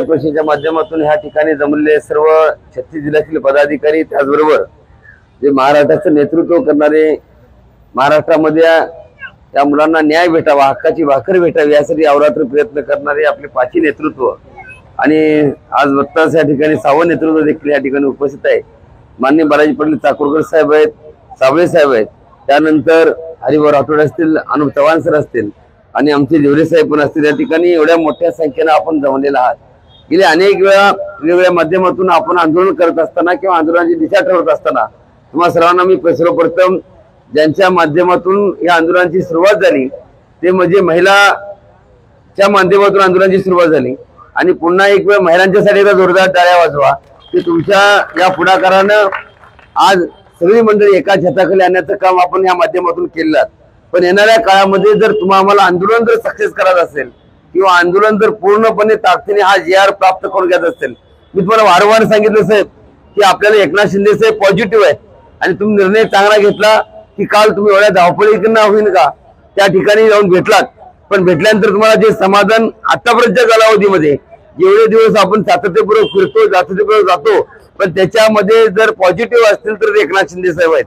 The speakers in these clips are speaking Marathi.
परिषदेच्या माध्यमातून ह्या ठिकाणी जमलेले सर्व 36 जिल्ह्यातील पदाधिकारी, त्याचबरोबर जे महाराष्ट्राचं नेतृत्व करणारे, महाराष्ट्रामध्ये या मुलांना न्याय भेटावा, हक्काची भाकर भेटावी यासाठी अवरात्र प्रयत्न करणारे आपले पाची नेतृत्व आणि आज बत्तास या ठिकाणी 6वं नेतृत्व देखील या ठिकाणी उपस्थित आहे। माननीय बालाजी पाटील चाकूरकर साहेब आहेत, साबळे साहेब आहेत, त्यानंतर हरिभाऊ राठोड असतील, अनुप चव्हाण सर असतील आणि आमचे लिवरे साहेब पण असतील। या ठिकाणी एवढ्या मोठ्या संख्येने आपण जमलेला आहात। गेले अनेक वेळा वेगवेगळ्या माध्यमातून आपण आंदोलन करत असताना किंवा आंदोलनाची दिशा ठरवत असताना तुम्हा सर्वांना मी सर्वप्रथम ज्यांच्या माध्यमातून या आंदोलनाची सुरुवात झाली ते म्हणजे महिलाच्या माध्यमातून आंदोलनाची सुरुवात झाली आणि पुन्हा एक वेळ महिलांच्यासाठी जोरदार टाळ्या वाजवा की तुमच्या या पुढाकारानं आज सगळी मंडळी एका छताखाली आणण्याचं काम आपण या माध्यमातून केलं। पण येणाऱ्या काळामध्ये जर तुम्हाला आंदोलन जर सक्सेस करायचं असेल किंवा आंदोलन जर पूर्णपणे ताकदीने हा GR प्राप्त करून घ्यायचा असेल, मी तुम्हाला वारंवार सांगितलं साहेब की आपल्याला एकनाथ शिंदे साहेब पॉझिटिव्ह आहेत आणि तुम्ही निर्णय चांगला घेतला की काल तुम्ही एवढ्या धावपळीकडनं होईल का त्या ठिकाणी जाऊन भेटलात। पण भेटल्यानंतर तुम्हाला जे समाधान आतापर्यंतच्या कालावधीमध्ये जेवढे दिवस आपण सातत्यपूर्वक फिरतो सातत्यपूर्वक जातो पण त्याच्यामध्ये जर पॉझिटिव्ह असतील तर एकनाथ शिंदे साहेब आहेत।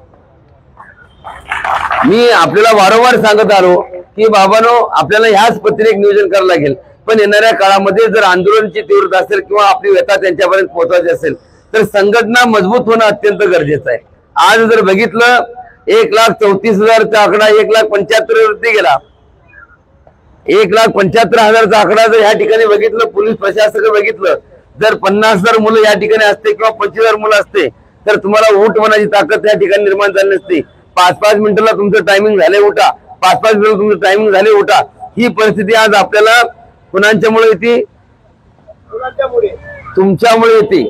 मी आपल्याला वारंवार सांगत आलो की बाबांनो आपल्याला ह्याच पत्रिकेत नियोजन करायला लागेल, पण येणाऱ्या काळामध्ये जर आंदोलनाची तीव्रता असेल किंवा आपली व्यथा त्यांच्यापर्यंत पोहोचवायची असेल तर संघटना मजबूत होणं अत्यंत गरजेचं आहे। आज जर बघितलं 1,34,000चा आकडा 1,75,000 वरती गेला, 1,75,000चा आकडा जर ह्या ठिकाणी बघितलं, पोलीस प्रशासक बघितलं, जर 50,000 मुलं या ठिकाणी असते किंवा 25,000 मुलं असते तर तुम्हाला उठ होण्याची ताकद या ठिकाणी निर्माण झाली नसती। 5-5 मिनिटाला तुमचं टायमिंग झाले उठा, 5-5 मिनिट तुमचं टायमिंग झाले उठा, ही परिस्थिती आज आपल्याला कुणाच्यामुळे येते? तुमच्यामुळे येते।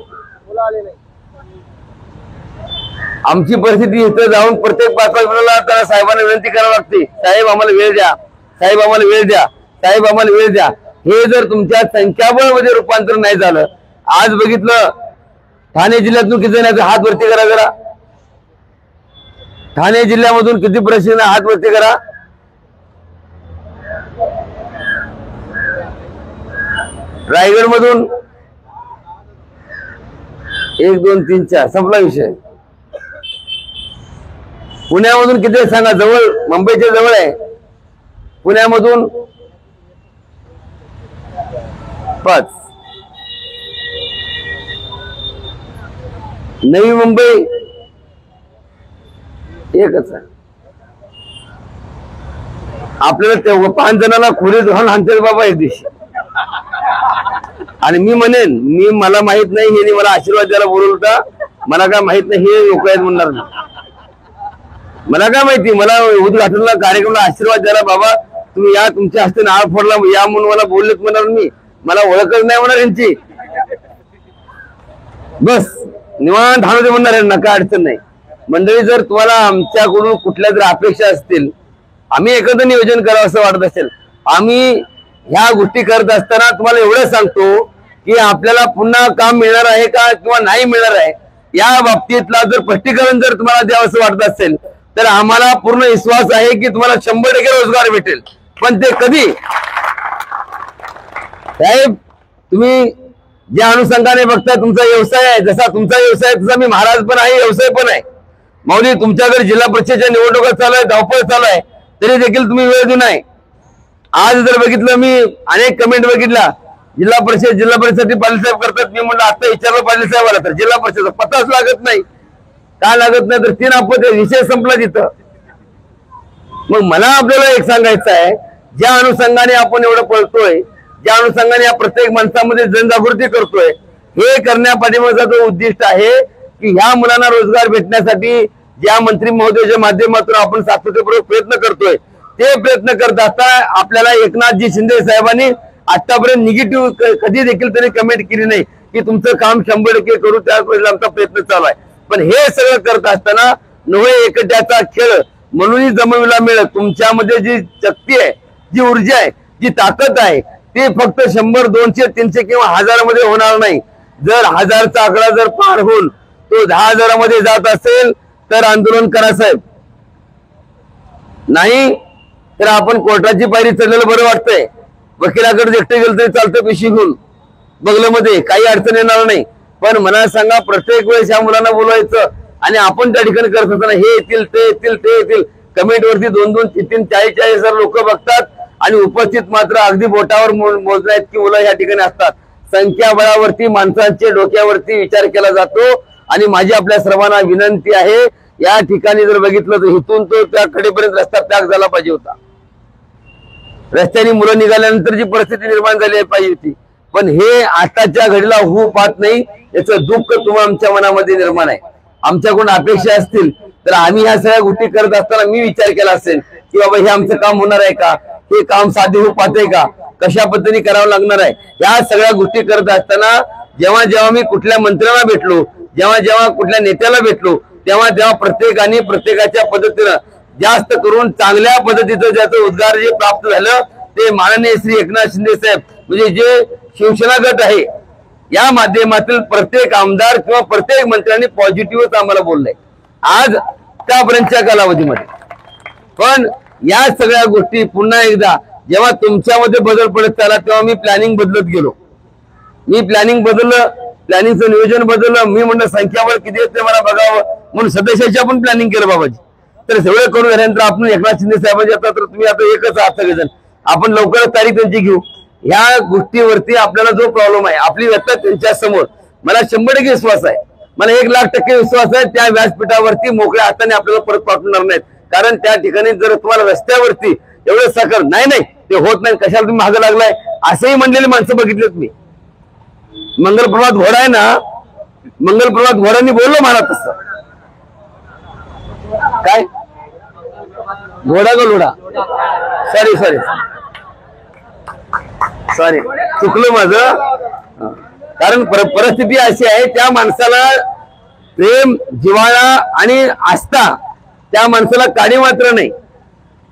आमची परिस्थिती इथं जाऊन प्रत्येक 5-5 मिनिटाला त्याला साहेबांना विनंती करावी लागते, साहेब आम्हाला वेळ द्या, साहेब आम्हाला वेळ द्या, साहेब आम्हाला वेळ द्या। हे जर तुमच्या संख्याबळमध्ये रूपांतर नाही झालं, आज बघितलं ठाणे जिल्ह्यातून किती जण हात वरती करा जरा, ठाणे जिल्ह्यामधून किती प्रश्न हात वरती करा, रायगड मधून 1 2 3 4 संपला विषय। पुण्यामधून किती सांगा, जवळ मुंबईच्या जवळ आहे, पुण्यामधून 5, नवी मुंबई एकच आहे। आपल्याला ते 5 जणांना खोलीत घालून आणतील बाबा एक दिवशी। आणि मी म्हणेन मला माहित नाही हे मला आशीर्वाद द्यायला बोलवलं होता, मला काय माहित नाही हे लोक आहेत म्हणणार नाही, मला काय माहिती, मला उद्घाटनाला कार्यक्रमाला आशीर्वाद द्यायला बाबा तुम्ही या, तुमच्या हस्ते नाळ फोडला या म्हणून मला बोललेत म्हणणार, मी मला ओळखच नाही म्हणणार यांची, बस निवांत हाणू म्हणणार आहे, नका अडचण नाही। मंडळी जर तुम्हाला आमच्याकडून कुठल्या जर अपेक्षा असतील, आम्ही एखादं नियोजन करावं असं वाटत असेल, आम्ही ह्या गोष्टी करत असताना तुम्हाला एवढं सांगतो की आपल्याला पुन्हा काम मिळणार आहे का किंवा नाही मिळणार आहे या बाबतीतला जर स्पष्टीकरण जर तुम्हाला द्यावं असं वाटत असेल तर आम्हाला पूर्ण विश्वास आहे की तुम्हाला 100% रोजगार भेटेल। पण ते कधी साहेब, तुम्ही ज्या अनुषंगाने बघता तुमचा व्यवसाय आहे, जसा तुमचा व्यवसाय तसा मी महाराज पण आहे, व्यवसाय पण आहे। माऊली तुमच्याकडे जिल्हा परिषदेच्या निवडणुका चालू आहे, धावपळ चालू आहे, तरी देखील तुम्ही वेळ देऊ नये। आज जर बघितलं, मी अनेक कमेंट बघितला, जिल्हा परिषदेसाठी पाटील साहेब करतात, मी म्हणलं आता विचारलं पाटील साहेबाला तर जिल्हा परिषद पत्ताच लागत नाही, का लागत नाही तर 3 अपत्य विषय संपला तिथं। मग मला आपल्याला एक सांगायचं आहे, ज्या अनुषंगाने आपण एवढं पळतोय, ज्या अनुषंगाने या प्रत्येक माणसामध्ये जनजागृती करतोय, हे करण्यापाठीमागचा जो उद्दिष्ट आहे की ह्या मुलांना रोजगार भेटण्यासाठी ज्या मंत्री महोदयाच्या माध्यमातून आपण सातत्यपूर्वक प्रयत्न करतोय, ते प्रयत्न करत असता आपल्याला एकनाथजी शिंदे साहेबांनी आतापर्यंत निगेटिव्ह कधी देखील त्यांनी कमेंट केली नाही की तुमचं काम 100% करू, त्यावेळेस आमचा प्रयत्न चालू आहे। पण हे सगळं करत असताना नव्हे एकट्याचा खेळ म्हणून जमविला मिळत, तुमच्यामध्ये जी शक्ती आहे, जी ऊर्जा आहे, जी ताकद आहे, ते फक्त 100, 200, 300 किंवा 1000 मध्ये होणार नाही। जर 1000चा आकडा जर पार होऊन तो 10,000 मध्ये जात असेल तर आंदोलन करा साहेब, नाही तर आपण कोर्टाची पायरी चढलेलं बरं वाटतंय, वकिलाकडे एकटे गेलं तरी चालतं पेशी घेऊन, बंगल्यामध्ये, काही अडचण येणार नाही. पण मला सांगा, प्रत्येक वेळेस ह्या मुलांना बोलवायचं आणि आपण त्या ठिकाणी करत असताना हे येतील ते येतील ते येतील, कमेंट वरती 2-2, 3-3, 40-40 लोक बघतात आणि उपस्थित मात्र अगदी बोटावर मोजण्या इतकी मुलं या ठिकाणी असतात. संख्याबळावरती माणसांच्या डोक्यावरती विचार केला जातो. आणि माझी आपल्या सर्वांना विनंती आहे, या ठिकाणी जर बघितलं तर इथून तो त्या कडेपर्यंत रस्ता पॅक झाला पाहिजे होता. रस्त्याने मुलं निघाल्यानंतर जी परिस्थिती निर्माण झाली पाहिजे होती, पण हे आताच्या घडीला होऊ पाहत नाही. याचं दुःख तुम्हा आमच्या मनामध्ये निर्माण आहे. आमच्याकडून अपेक्षा असतील तर आम्ही ह्या सगळ्या गोष्टी करत असताना मी विचार केला असेल की बाबा हे आमचं काम होणार आहे का, हे काम साधे होऊ पाहतंय का, कशा पद्धतीने करावं लागणार आहे. या सगळ्या गोष्टी करत असताना जेव्हा जेव्हा मी कुठल्या मंत्र्याला भेटलो, जेव्हा जेव्हा कुठल्या नेत्याला भेटलो, तेव्हा तेव्हा प्रत्येकाने प्रत्येकाच्या पद्धतीनं जास्त करून चांगल्या पद्धतीचं ज्याचं उद्गार जे प्राप्त झालं ते माननीय श्री एकनाथ शिंदे साहेब, म्हणजे जे शिवसेना गट आहे, या माध्यमातील प्रत्येक आमदार किंवा प्रत्येक मंत्र्यांनी पॉझिटिव्हच आम्हाला बोललंय आज त्यापर्यंतच्या कालावधीमध्ये. पण या सगळ्या गोष्टी पुन्हा एकदा जेव्हा तुमच्यामध्ये बदल पडत आला तेव्हा मी प्लॅनिंग बदलत गेलो. मी प्लॅनिंग बदललं, प्लॅनिंगचं नियोजन बदललं. मी म्हणलं संख्याबळ किती येते मला बघावं म्हणून सदस्याची आपण प्लॅनिंग केलं बाबाजी. तर सगळं करून झाल्यानंतर आपण एकनाथ शिंदे साहेबांचे आता तर तुम्ही आता एकच आहात सगळेजण, आपण लवकरच तारीख त्यांची घेऊ. ह्या गोष्टीवरती आपल्याला जो प्रॉब्लेम आहे, आपली व्यथा त्यांच्या समोर मला 100% विश्वास आहे, मला 1,00,000% विश्वास आहे. त्या व्यासपीठावरती मोकळ्या हाताने आपल्याला परत पाठवणार नाहीत. कारण त्या ठिकाणी जर तुम्हाला रस्त्यावरती एवढं साखर नाही ते होत नाही, कशाला तुम्ही मागं लागलाय असंही म्हणलेली माणसं बघितलेत मी. मंगलप्रभात घोडा आहे ना, मंगलप्रभात घोड्यांनी बोललो मला तसं काय घोडा का लोढा, सॉरी चुकलं माझं. कारण परिस्थिती अशी आहे, त्या माणसाला प्रेम, जिव्हाळा आणि आस्था त्या माणसाला काडी मात्र नाही.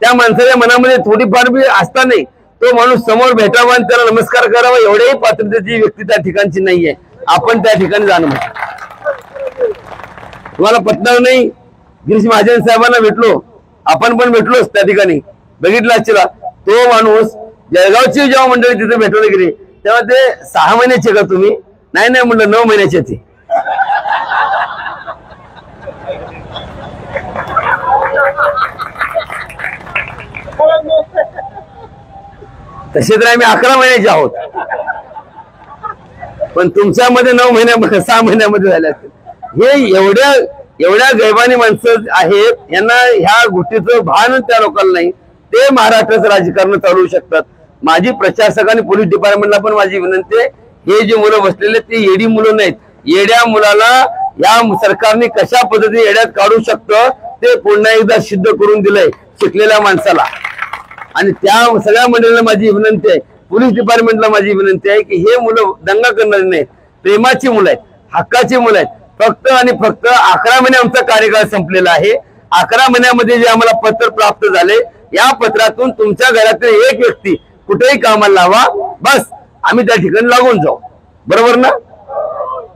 त्या माणसाच्या मनामध्ये थोडीफार बी आस्था नाही. तो माणूस समोर भेटावा आणि त्याला नमस्कार करावा एवढ्याही पात्रतेची व्यक्ती त्या ठिकाणची नाहीये. आपण त्या ठिकाणी जाणं तुम्हाला पटणार नाही. गिरीश महाजन साहेबांना भेटलो, आपण पण भेटलोच त्या ठिकाणी, बघितलं असेल. तो माणूस जळगावची जेव्हा मंडळी तिथे भेटवली गेली तेव्हा ते 6 महिन्याचे का तुम्ही, नाही म्हणलं 9 महिन्याचे ते. तसे तर आम्ही 11 महिन्याचे आहोत, पण तुमच्यामध्ये 9 महिन्यामध्ये 6 महिन्यामध्ये झाले असतील. हे एवढ्या गैबानी माणसं आहेत, यांना ह्या गोष्टीचं भान त्या लोकांना नाही. ते महाराष्ट्राचं राजकारण चालवू शकतात. माझी प्रशासक आणि पोलीस डिपार्टमेंटला पण माझी विनंती आहे, हे जे मुलं बसलेले ते येडी मुलं नाहीत. येड्या मुलाला या सरकारने कशा पद्धतीने येड्यात काढू शकतं ते पुन्हा एकदा सिद्ध करून दिलंय शिकलेल्या माणसाला. आणि त्या सगळ्या मंडळीला माझी विनंती आहे, पोलीस डिपार्टमेंटला माझी विनंती आहे की हे मुलं दंगा करणारी नाहीत, प्रेमाची मुलं आहेत, हक्काची मुलं आहेत. फक्त आणि फक्त 11 महिने आमचा कार्यकाळ संपलेला आहे. 11 महिन्यामध्ये जे आम्हाला पत्र प्राप्त झाले, या पत्रातून तुमच्या घरातील एक व्यक्ती कुठेही कामाला लावा, बस आम्ही त्या ठिकाणी लागून जाऊ. बरोबर ना?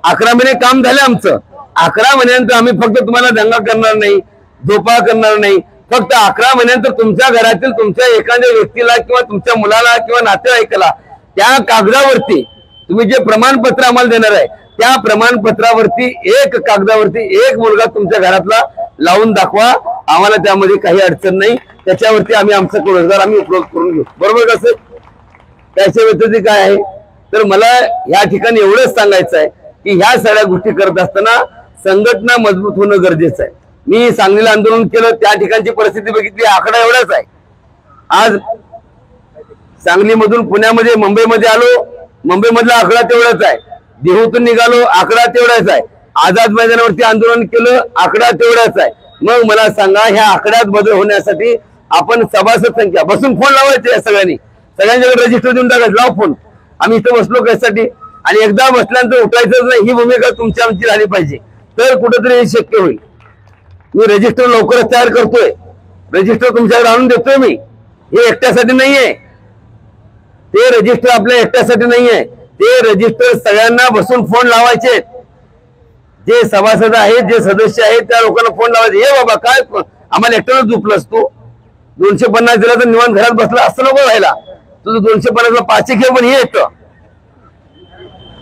11 महिने काम झाले आमचं. 11 महिन्यानंतर आम्ही फक्त तुम्हाला दंगा करणार नाही, झोपा करणार नाही. फक्त 11 महिन्यानंतर तुमच्या घरातील तुमच्या एखाद्या व्यक्तीला किंवा तुमच्या मुलाला किंवा नातेवाईकाला त्या कागदावरती तुम्ही जे प्रमाणपत्र आम्हाला देणार आहे, त्या प्रमाणपत्रावरती एक कागदावरती एक मुलगा तुमच्या घरातला लावून दाखवा. आम्हाला त्यामध्ये काही अडचण नाही. त्याच्यावरती आम्ही आमचा रोजगार आम्ही उपलब्ध करून घेऊ. बरोबर कसं? त्याच्या व्यतिरिक्त काय आहे तर मला या ठिकाणी एवढंच सांगायचं आहे की ह्या सगळ्या गोष्टी करत असताना संघटना मजबूत होणं गरजेचं आहे. मी सांगलीला आंदोलन केलं, त्या ठिकाणची परिस्थिती बघितली, आकडा एवढाच आहे. आज सांगलीमधून पुण्यामध्ये मुंबईमध्ये आलो, मुंबईमधला आकडा तेवढाच आहे. देहूतून निघालो, आकडा तेवढाच आहे. आझाद मैदानावरती आंदोलन केलं, आकडा तेवढाच आहे. मग मला सांगा, ह्या आकड्यात बदल होण्यासाठी आपण सभासद संख्या बसून फोन लावायचे, सगळ्यांच्याकडे रजिस्टर देऊन टाकायचं, लाव फोन. आम्ही इथं बसलो कशासाठी, आणि एकदा बसल्यानंतर उठायचंच नाही. ही भूमिका तुमची आमची झाली पाहिजे, तर कुठेतरी हे शक्य होईल. मी रजिस्टर लवकरच तयार करतोय, रजिस्टर तुमच्याकडे आणून देतोय मी. हे एकट्यासाठी नाहीये, ते रजिस्टर आपल्या एकट्यासाठी नाहीये. ते रजिस्टर सगळ्यांना बसून फोन लावायचे. जे सभासद आहेत, जे सदस्य आहेत, त्या लोकांना फोन लावायचे. हे बाबा काय आम्हाला एकट्याला झोपलंस तू, 250 दिला तर निवांत घरात बसला असं नको व्हायला. तुझं 250ला 5 घे, पण हे येतं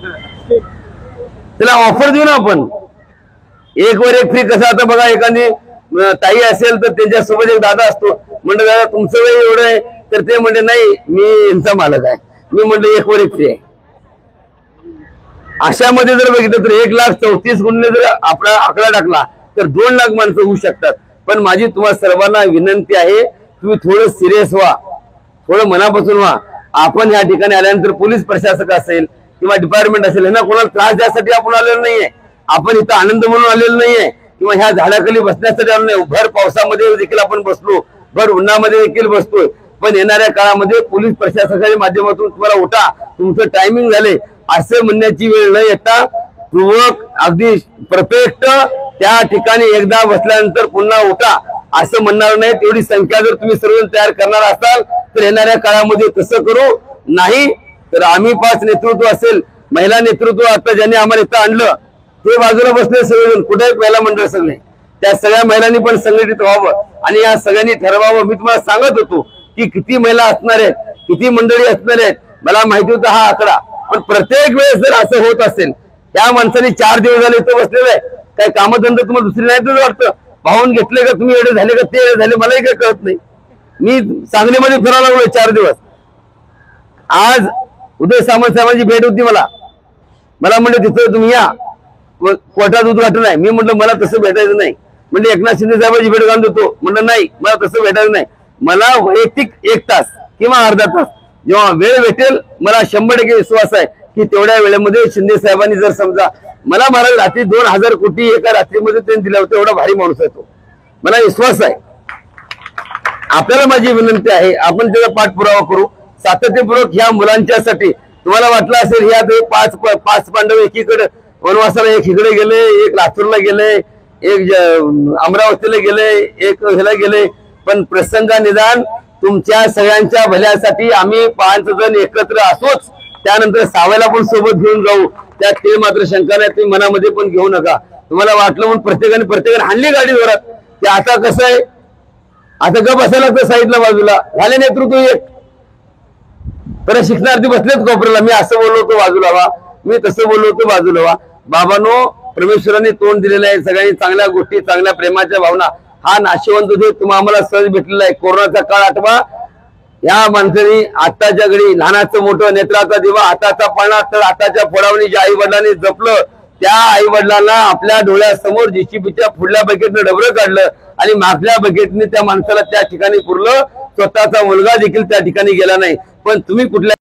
त्याला ऑफर देऊ ना आपण, एक वर एक फ्री. कसं आता बघा, एखादी ताई असेल तर त्यांच्यासोबत एक दादा असतो, म्हणलं दादा तुमचं वय एवढं आहे, तर ते म्हणले नाही मी यांचा मालक आहे. मी म्हणलं एक वर एक फ्री आहे. अशामध्ये जर बघितलं तर 1,34,000 गुणने जर आपला आकडा टाकला तर 2 लाख माणसं होऊ शकतात. पण माझी तुम्हाला सर्वांना विनंती आहे, तुम्ही थोडं सिरियस व्हा, थोडं मनापासून व्हा. आपण या ठिकाणी आल्यानंतर पोलीस प्रशासक असेल किंवा डिपार्टमेंट असेल, यांना कोणाला त्रास द्यासाठी आपण आलेलो नाहीये. आपण इथं आनंद म्हणून आलेलो नाहीये किंवा ह्या झाडाखाली बसण्यासाठी आलो नाही. भर पावसामध्ये देखील आपण बसलो, भर उन्हामध्ये देखील बसतोय. पण येणाऱ्या काळामध्ये पोलीस प्रशासकाच्या माध्यमातून तुम्हाला उठा, तुमचं टायमिंग झाले असं म्हणण्याची वेळ न येता पूर्वक अगदी परफेक्ट त्या ठिकाणी एकदा बसल्यानंतर पुन्हा उठा असं म्हणणार नाही. तेवढी संख्या जर तुम्ही सर्व तयार करणार असाल तर येणाऱ्या काळामध्ये तसं करू. नाही तर आम्ही 5 नेतृत्व असेल, महिला नेतृत्व आता ज्यांनी आम्हाला इथं आणलं ते बाजूला बसले सगळेजण, कुठे महिला मंडळ सगळे, त्या सगळ्या महिलांनी पण संघटित व्हावं आणि या सगळ्यांनी ठरवावं. मी तुम्हाला सांगत होतो की किती महिला असणार आहेत, किती मंडळी असणार आहेत, मला माहिती होता हा आकडा. पण प्रत्येक वेळेस जर असं होत असेल, त्या माणसाने 4 दिवस झाले इथं बसलेलं आहे, काही कामधंदा तुम्हाला दुसरी नाही तर वाटतं, पाहून घेतले का तुम्ही, एवढे झाले का ते एवढे झाले, मलाही काही कळत नाही. मी सांगलीमध्ये फिरायला लागलोय 4 दिवस. आज उदय सामंत साहेबांची भेट होती मला म्हणलं तिथं तुम्ही या, कोर्टात उद्घाटन आहे. मी म्हटलं मला तसं भेटायचं नाही. म्हणजे एकनाथ शिंदे साहेबांची भेट घालून देतो, म्हणलं नाही मला तसं भेटायचं नाही. मला वैयक्तिक 1 तास किंवा अर्धा तास जेव्हा वेळ भेटेल, मला 100% विश्वास आहे की तेवढ्या वेळेमध्ये शिंदे साहेबांनी जर समजा मला महाराज रात्री 2,000 कोटी एका रात्रीमध्ये त्यांनी दिला होता, एवढा भारी माणूस आहे तो, मला विश्वास आहे. आपल्याला माझी विनंती आहे, आपण त्याचा पाठपुरावा करू सातत्यपूर्वक ह्या मुलांच्यासाठी. तुम्हाला वाटलं असेल ह्या 5 पांडव एकीकडे वनवासाला, एक इकडे गेले, एक लातूरला गेले, एक अमरावतीला गेले, एक ह्याला गेले, पण प्रसंग निदान तुमच्या सगळ्यांच्या भल्यासाठी आम्ही 5 जण एकत्र असोच, त्यानंतर सावयला पण सोबत घेऊन जाऊ, त्यात ते मात्र शंका नाही. तुम्ही मनामध्ये पण घेऊ नका. तुम्हाला वाटलं म्हणून प्रत्येकाने हाणली गाडी जोरात. ते आता कसं आहे, आता गप बसायला लागतं साईडला बाजूला, झाले नेतृत्व एक. तर शिक्षणार्थी बसलेच कोपऱ्याला, मी असं बोललो होतो बाजूला व्हा, मी तसं बोललो होतो बाजूला व्हा. बाबांनो, परमेश्वरांनी तोंड दिलेलं आहे, सगळ्यांनी चांगल्या गोष्टी, चांगल्या प्रेमाच्या भावना, हा नाशिवंत जो तुम्हाला आम्हाला सहज भेटलेला आहे. कोरोनाचा काळ आठवा, या माणसांनी आत्ताच्या घडी लहानाचं मोठं, नेत्राचा दिवा हाताचा पाळणा, तर आताच्या फोडावणी ज्या आई वडिलांनी जपलं, त्या आई वडिलांना आपल्या डोळ्यासमोर JCBच्या पुढल्या बकेटनं डबरं काढलं आणि मागल्या बकेटने त्या माणसाला त्या ठिकाणी पुरलं. स्वतःचा मुलगा देखील त्या ठिकाणी गेला नाही. पण तुम्ही कुठल्या